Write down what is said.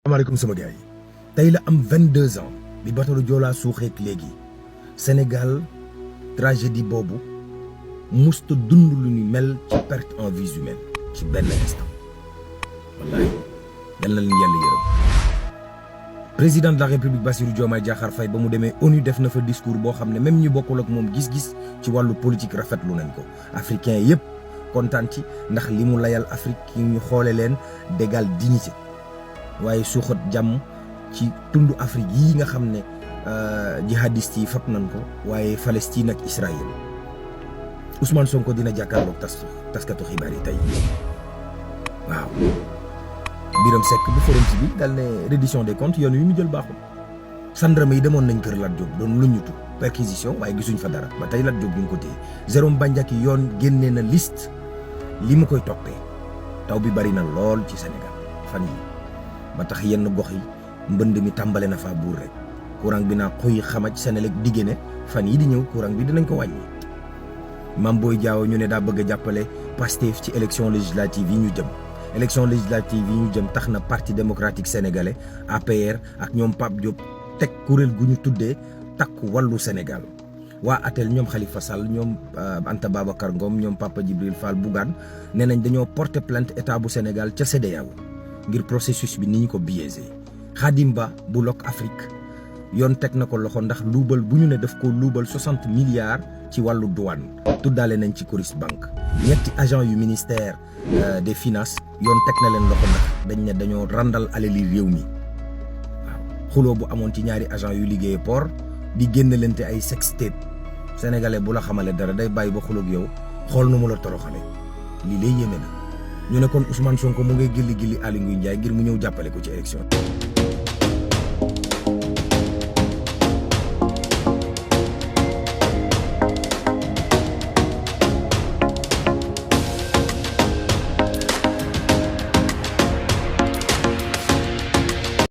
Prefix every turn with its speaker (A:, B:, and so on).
A: asalaamaaleykum sama gars yi tey la am 22 ans bi bateau Joola suuxeek léegi Sénégal tragédie boobu musta dund lu ni mel ci perte en vies humaines ci benn instant wallahi yal na leen yàlla yërëm président de la république Bassirou Diomaye Diakhar Faye ba mu demee ONU def na fa discours boo xam ne même ñi bokkul ak moom gis-gis ci wàllu politique rafetlu nañ ko africain yëpp kontaan ci ndax li mu layal Afrique yi ñu xoole leen d'égale dignité waaye suuxat jàmm ci tundu Afrique yii nga xam ne jihadistes yi fab nañ ko waaye Palestine ak Israël Ousmane Sonko dina jàkkaarloog taskatu xibaar yi tey waaw Biram Seck bu forum civil dal ne reddition des comptes yoon yu mu jël baaxul gendarme yi demoon nañ kër Lat Diop doon luñutu perquisition waaye gisuñ fa dara ba tey Lat Diop ñu ngi ko téye Jérôme Bandiaky yoon génnee na liste li mu koy toppee taw bi bari na lool ci Sénégal fan yi ba tax yenn gox yi mbënd mi tàmbale na faa buur rek courant bi naa xuy xamaj Senelec digge ne fan yi di ñëw courant bi dinañ ko wàññi Mame Boye Diao ñu ne daa bëgg a jàppale Pastef ci élection législative yi ñu jëm élection législative yi ñu jëm tax na parti démocratique sénégalais APR ak ñoom Pape Diop teg kuréel gu ñu tuddee takku wàllu Sénégal waa ATEL ñoom Khalifa Sall ñoom Anta Babacar Ngom ñoom Papa Djibril Fall Bougane nee nañ dañoo porter plainte état bu Sénégal ca CEDEAO ngir processus bi ni ñu ko biaisé Khadim Ba bu Lok Afrique yoon teg na ko loxo ndax luubal bu ñu ne daf ko luubal 60 milliards ci wàllu douane tuddaale nañ ci Coris Bank ñetti agent yu ministère des finances yoon teg na leen loxo ndax dañ ne dañoo randal alali réew mi waaw xuloo bu amoon ci ñaari agent yu liggéeye port di génn lente ay sextape sénégalais bu la xamale dara day bàyyi ba xuloog yow xool nu mu la toroxale lii lay yéeme na ñu ne kon Ousmane Sonko mu ngay gilli Aly Ngouille Ndiaye ngir mu ñëw jàppale ko ci élection